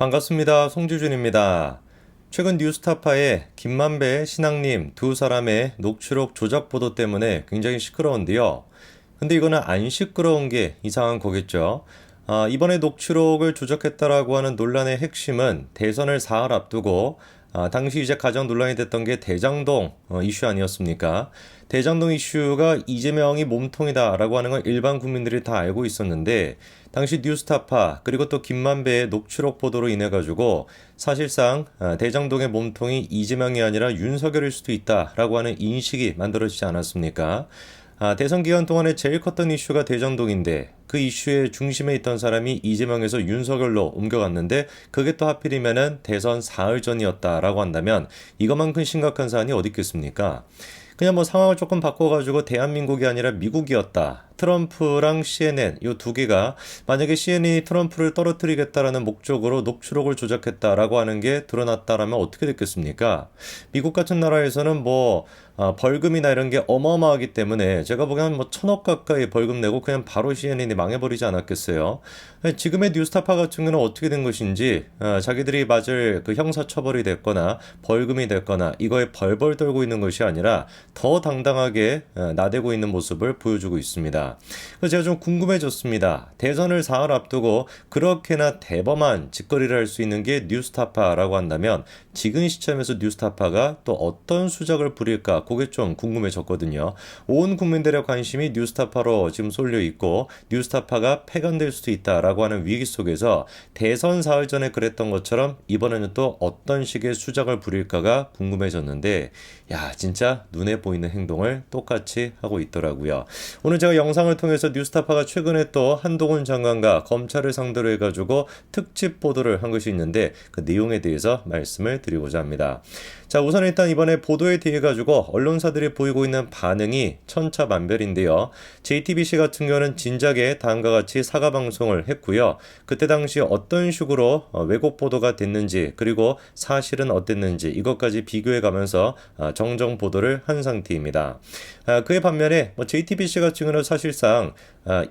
반갑습니다. 송지준입니다. 최근 뉴스타파에 김만배, 신앙님 두 사람의 녹취록 조작 보도 때문에 굉장히 시끄러운데요. 근데 이거는 안 시끄러운 게 이상한 거겠죠. 이번에 녹취록을 조작했다라고 하는 논란의 핵심은 대선을 사흘 앞두고 당시 이제 가장 논란이 됐던 게 대장동 이슈 아니었습니까? 대장동 이슈가 이재명이 몸통이다라고 하는 건 일반 국민들이 다 알고 있었는데 당시 뉴스타파 그리고 또 김만배의 녹취록 보도로 인해 가지고 사실상 대장동의 몸통이 이재명이 아니라 윤석열일 수도 있다라고 하는 인식이 만들어지지 않았습니까? 대선 기간 동안에 제일 컸던 이슈가 대장동인데 그 이슈의 중심에 있던 사람이 이재명에서 윤석열로 옮겨갔는데 그게 또 하필이면은 대선 사흘 전이었다라고 한다면 이것만큼 심각한 사안이 어디 있겠습니까? 그냥 뭐 상황을 조금 바꿔가지고 대한민국이 아니라 미국이었다. 트럼프랑 CNN 이 두 개가 만약에 CNN이 트럼프를 떨어뜨리겠다라는 목적으로 녹취록을 조작했다라고 하는 게 드러났다라면 어떻게 됐겠습니까? 미국 같은 나라에서는 뭐 벌금이나 이런 게 어마어마하기 때문에 제가 보기엔 뭐 1,000억 가까이 벌금 내고 그냥 바로 CNN이 망해버리지 않았겠어요. 지금의 뉴스타파 같은 경우는 어떻게 된 것인지 자기들이 맞을 그 형사처벌이 됐거나 벌금이 됐거나 이거에 벌벌 떨고 있는 것이 아니라 더 당당하게 나대고 있는 모습을 보여주고 있습니다. 그래서 제가 좀 궁금해졌습니다. 대선을 사흘 앞두고 그렇게나 대범한 짓거리를 할 수 있는 게 뉴스타파라고 한다면 지금 시점에서 뉴스타파가 또 어떤 수작을 부릴까 그게 좀 궁금해졌거든요. 온 국민들의 관심이 뉴스타파로 지금 쏠려 있고 뉴스타파가 폐간될 수도 있다라고 하는 위기 속에서 대선 사흘 전에 그랬던 것처럼 이번에는 또 어떤 식의 수작을 부릴까가 궁금해졌는데 야 진짜 눈에 보이는 행동을 똑같이 하고 있더라고요. 오늘 제가 영상을 통해서 뉴스타파가 최근에 또 한동훈 장관과 검찰을 상대로 해가지고 특집 보도를 한 것이 있는데 그 내용에 대해서 말씀을 드리고자 합니다. 자, 우선 일단 이번에 보도에 대해 가지고 언론사들이 보이고 있는 반응이 천차만별인데요. JTBC 같은 경우는 진작에 다음과 같이 사과 방송을 했고요. 그때 당시 어떤 식으로 왜곡 보도가 됐는지 그리고 사실은 어땠는지 이것까지 비교해 가면서 정정 보도를 한 상태입니다. 그에 반면에 JTBC 같은 경우는 사실상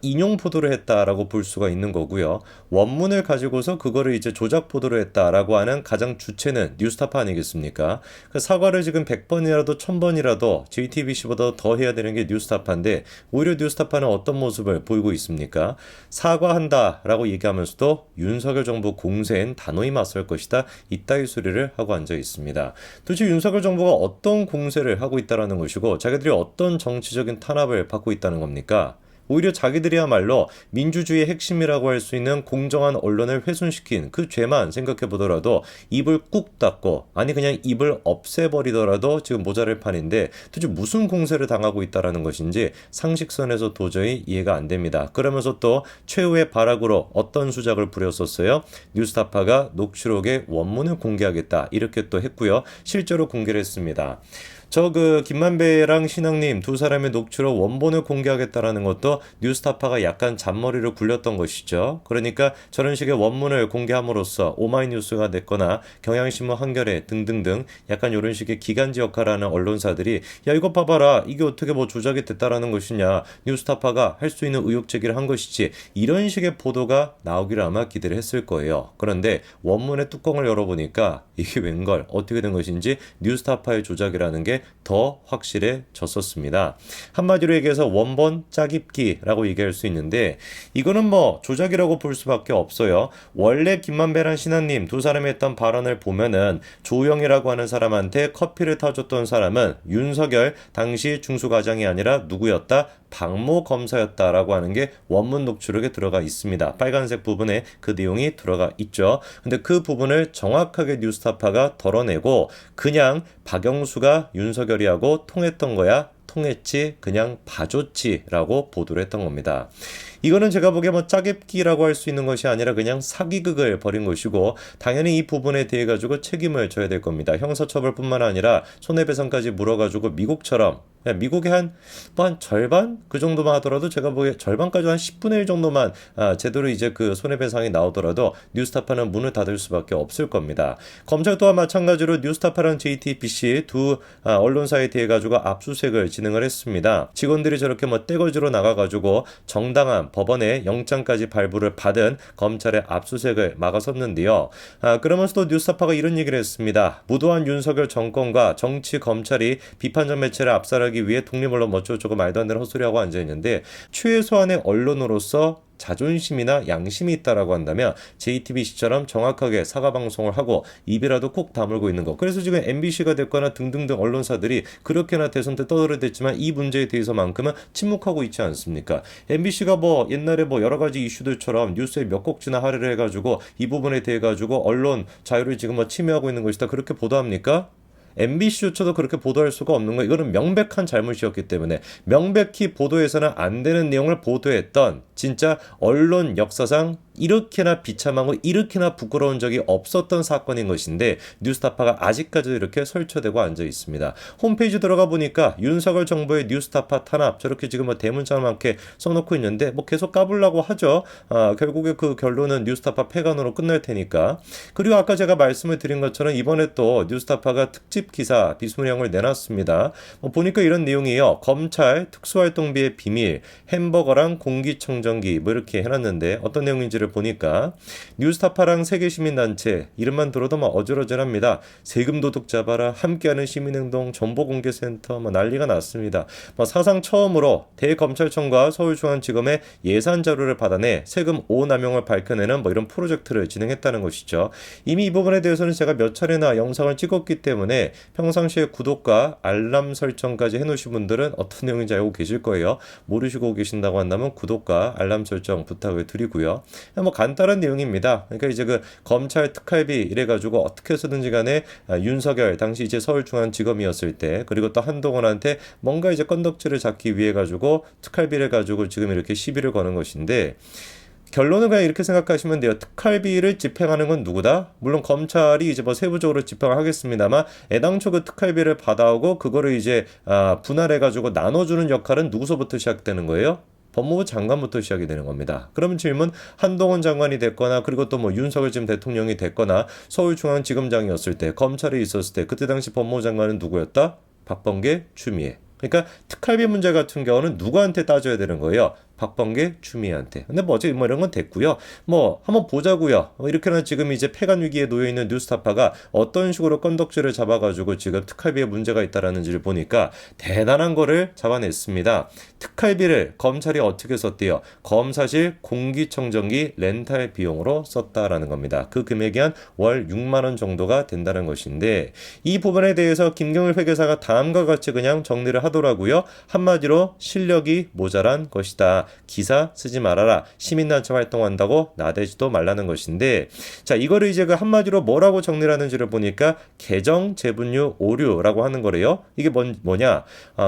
인용 보도를 했다라고 볼 수가 있는 거고요. 원문을 가지고서 그거를 이제 조작 보도를 했다라고 하는 가장 주체는 뉴스타파 아니겠습니까? 그 사과를 지금 100번이라도 1000번이라도 JTBC보다 더 해야 되는 게 뉴스타파인데 오히려 뉴스타파는 어떤 모습을 보이고 있습니까? 사과한다라고 얘기하면서도 윤석열 정부 공세엔 단호히 맞설 것이다. 이따위 소리를 하고 앉아 있습니다. 도대체 윤석열 정부가 어떤 공세를 하고 있다는 것이고 자기들이 어떤 정치적인 탄압을 받고 있다는 겁니까? 오히려 자기들이야말로 민주주의의 핵심이라고 할 수 있는 공정한 언론을 훼손시킨 그 죄만 생각해 보더라도 입을 꾹 닫고 아니 그냥 입을 없애버리더라도 지금 모자랄 판인데 도대체 무슨 공세를 당하고 있다는 것인지 상식선에서 도저히 이해가 안 됩니다. 그러면서 또 최후의 발악으로 어떤 수작을 부렸었어요? 뉴스타파가 녹취록의 원문을 공개하겠다 이렇게 또 했고요. 실제로 공개를 했습니다. 김만배랑 신앙님 두 사람의 녹취록 원본을 공개하겠다라는 것도 뉴스타파가 약간 잔머리를 굴렸던 것이죠. 그러니까 저런 식의 원문을 공개함으로써 오마이뉴스가 됐거나 경향신문 한겨레 등등등 약간 이런 식의 기간지 역할을 하는 언론사들이 야 이거 봐봐라 이게 어떻게 뭐 조작이 됐다라는 것이냐 뉴스타파가 할 수 있는 의혹 제기를 한 것이지 이런 식의 보도가 나오기를 아마 기대를 했을 거예요. 그런데 원문의 뚜껑을 열어보니까 이게 웬걸 어떻게 된 것인지 뉴스타파의 조작이라는 게 더 확실해졌었습니다. 한마디로 얘기해서 원본 짜깁기라고 얘기할 수 있는데 이거는 뭐 조작이라고 볼 수밖에 없어요. 원래 김만배랑 신하님 두 사람이 했던 발언을 보면은 조영이라고 하는 사람한테 커피를 타줬던 사람은 윤석열 당시 중수과장이 아니라 누구였다? 박모 검사였다라고 하는 게 원문 녹취록에 들어가 있습니다. 빨간색 부분에 그 내용이 들어가 있죠. 근데 그 부분을 정확하게 뉴스타파가 덜어내고 그냥 박영수가 윤석열이하고 통했던 거야. 통했지 그냥 봐줬지라고 보도를 했던 겁니다. 이거는 제가 보기에 뭐 짜깁기라고 할 수 있는 것이 아니라 그냥 사기극을 벌인 것이고 당연히 이 부분에 대해 가지고 책임을 져야 될 겁니다. 형사처벌뿐만 아니라 손해배상까지 물어가지고 미국처럼 미국의 한 절반 그 정도만 하더라도 제가 보기에 절반까지 한 10분의 1 정도만 제대로 이제 그 손해배상이 나오더라도 뉴스타파는 문을 닫을 수밖에 없을 겁니다. 검찰 또한 마찬가지로 뉴스타파랑 JTBC 두 언론사에 대해 가지고 압수수색을 진행을 했습니다. 직원들이 저렇게 뭐 떼거지로 나가가지고 정당한 법원의 영장까지 발부를 받은 검찰의 압수수색을 막아섰는데요. 그러면서도 뉴스타파가 이런 얘기를 했습니다. 무도한 윤석열 정권과 정치 검찰이 비판적 매체를 압살하기 위해 독립언론 어쩌고저쩌고 말도 안 되는 헛소리하고 앉아있는데 최소한의 언론으로서 자존심이나 양심이 있다라고 한다면 JTBC처럼 정확하게 사과 방송을 하고 입이라도 꼭 다물고 있는 거. 그래서 지금 MBC가 됐거나 등등등 언론사들이 그렇게나 대선 때 떠들어댔지만 이 문제에 대해서만큼은 침묵하고 있지 않습니까? MBC가 뭐 옛날에 뭐 여러 가지 이슈들처럼 뉴스에 몇 곡지나 할애를 해가지고 이 부분에 대해 가지고 언론 자유를 지금 뭐 침해하고 있는 것이다 그렇게 보도합니까? MBC조차도 그렇게 보도할 수가 없는 거 이거는 명백한 잘못이었기 때문에 명백히 보도해서는 안 되는 내용을 보도했던 진짜 언론 역사상 이렇게나 비참하고 이렇게나 부끄러운 적이 없었던 사건인 것인데 뉴스타파가 아직까지도 이렇게 설쳐되고 앉아 있습니다. 홈페이지 들어가 보니까 윤석열 정부의 뉴스타파 탄압 저렇게 지금 뭐 대문짝만하게 써놓고 있는데 뭐 계속 까불라고 하죠. 결국에 그 결론은 뉴스타파 폐간으로 끝날 테니까. 그리고 아까 제가 말씀을 드린 것처럼 이번에 또 뉴스타파가 특집 기사 비수령을 내놨습니다. 보니까 이런 내용이에요. 검찰 특수활동비의 비밀, 햄버거랑 공기청정기 뭐 이렇게 해놨는데 어떤 내용인지를 보니까 뉴스타파랑 세계시민단체 이름만 들어도 막 어지러질합니다. 세금 도둑 잡아라, 함께하는 시민행동, 정보공개센터 뭐 난리가 났습니다. 사상 처음으로 대검찰청과 서울중앙지검의 예산 자료를 받아내 세금 오남용을 밝혀내는 뭐 이런 프로젝트를 진행했다는 것이죠. 이미 이 부분에 대해서는 제가 몇 차례나 영상을 찍었기 때문에 평상시에 구독과 알람 설정까지 해놓으신 분들은 어떤 내용인지 알고 계실 거예요. 모르시고 계신다고 한다면 구독과 알람 설정 부탁을 드리고요. 뭐 간단한 내용입니다. 그러니까 이제 그 검찰 특활비 이래가지고 어떻게 해서든지 간에 윤석열 당시 이제 서울중앙지검이었을 때 그리고 또 한동훈한테 뭔가 이제 건덕지를 잡기 위해 가지고 특활비를 가지고 지금 이렇게 시비를 거는 것인데 결론은 그냥 이렇게 생각하시면 돼요. 특활비를 집행하는 건 누구다? 물론 검찰이 이제 뭐 세부적으로 집행을 하겠습니다만 애당초 그 특활비를 받아오고 그거를 이제 분할해가지고 나눠주는 역할은 누구서부터 시작되는 거예요? 법무부 장관부터 시작이 되는 겁니다. 그러면 질문 한동훈 장관이 됐거나 그리고 또 뭐 윤석열 지금 대통령이 됐거나 서울중앙지검장이었을 때 검찰에 있었을 때 그때 당시 법무부 장관은 누구였다? 박범계, 추미애. 그러니까 특활비 문제 같은 경우는 누구한테 따져야 되는 거예요? 박범계, 추미애한테. 근데 뭐 어제 뭐 이런 건 됐고요. 뭐 한번 보자고요. 이렇게나 지금 이제 폐간 위기에 놓여 있는 뉴스타파가 어떤 식으로 건덕지를 잡아가지고 지금 특활비에 문제가 있다라는지를 보니까 대단한 거를 잡아냈습니다. 특활비를 검찰이 어떻게 썼대요? 검사실 공기청정기 렌탈 비용으로 썼다라는 겁니다. 그 금액이 한 월 6만 원 정도가 된다는 것인데 이 부분에 대해서 김경일 회계사가 다음과 같이 그냥 정리를 하더라고요. 한마디로 실력이 모자란 것이다. 기사 쓰지 말아라. 시민단체 활동한다고 나대지도 말라는 것인데 자 이거를 이제 그 한마디로 뭐라고 정리를 하는지를 보니까 개정 재분류 오류라고 하는 거래요. 이게 뭐냐?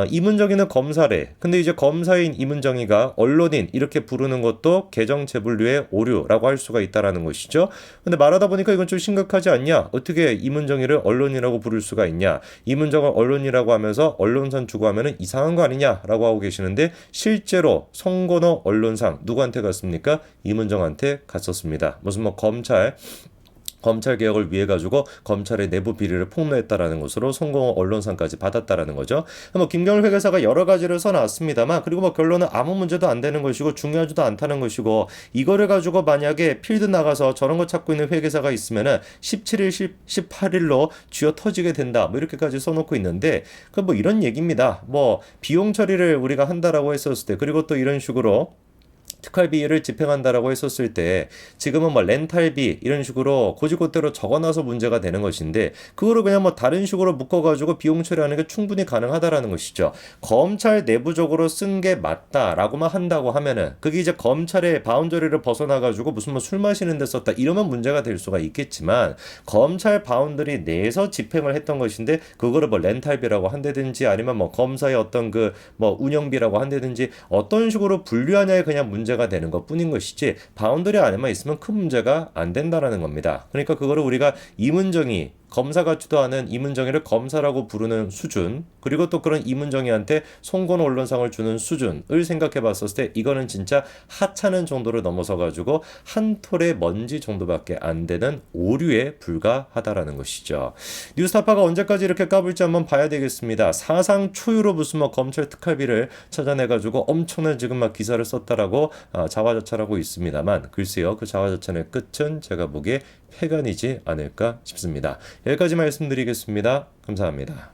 이문정이는 검사래. 근데 이제 검사인 이문정이가 언론인 이렇게 부르는 것도 개정 재분류의 오류라고 할 수가 있다라는 것이죠. 근데 말하다 보니까 이건 좀 심각하지 않냐? 어떻게 이문정이를 언론이라고 부를 수가 있냐? 이문정을 언론이라고 하면서 언론산 주고 하면은 이상한 거 아니냐라고 하고 계시는데 실제로 송건호 언론상 누구한테 갔습니까? 이문정한테 갔었습니다. 무슨 뭐 검찰 개혁을 위해 가지고 검찰의 내부 비리를 폭로했다라는 것으로 송건호 언론상까지 받았다라는 거죠. 뭐 김경일 회계사가 여러 가지를 써놨습니다만 그리고 뭐 결론은 아무 문제도 안 되는 것이고 중요하지도 않다는 것이고 이거를 가지고 만약에 필드 나가서 저런 거 찾고 있는 회계사가 있으면은 17일, 18일로 쥐어 터지게 된다. 뭐 이렇게까지 써놓고 있는데 그 뭐 이런 얘기입니다. 뭐 비용 처리를 우리가 한다라고 했었을 때 그리고 또 이런 식으로 특활비를 집행한다라고 했었을 때 지금은 뭐 렌탈비 이런 식으로 고지고대로 적어놔서 문제가 되는 것인데 그거를 그냥 뭐 다른 식으로 묶어가지고 비용 처리하는 게 충분히 가능하다라는 것이죠. 검찰 내부적으로 쓴 게 맞다라고만 한다고 하면은 그게 이제 검찰의 바운더리를 벗어나가지고 무슨 뭐 술 마시는 데 썼다 이러면 문제가 될 수가 있겠지만 검찰 바운더리 내에서 집행을 했던 것인데 그거를 뭐 렌탈비라고 한다든지 아니면 뭐 검사의 어떤 그 뭐 운영비라고 한다든지 어떤 식으로 분류하냐에 그냥 문제가 되는 것 뿐인 것이지 바운더리 안에만 있으면 큰 문제가 안 된다라는 겁니다. 그러니까 그거를 우리가 이문정이 검사 같지도 않은 이문정이를 검사라고 부르는 수준, 그리고 또 그런 이문정이한테 송건 언론상을 주는 수준을 생각해 봤었을 때 이거는 진짜 하찮은 정도를 넘어서 가지고 한 톨의 먼지 정도밖에 안 되는 오류에 불과하다라는 것이죠. 뉴스타파가 언제까지 이렇게 까불지 한번 봐야 되겠습니다. 사상 초유로 무슨 뭐 검찰 특활비를 찾아내가지고 엄청난 지금 막 기사를 썼다라고 자화자찬하고 있습니다만, 글쎄요, 그 자화자찬의 끝은 제가 보기에 폐간이지 않을까 싶습니다. 여기까지 말씀드리겠습니다. 감사합니다.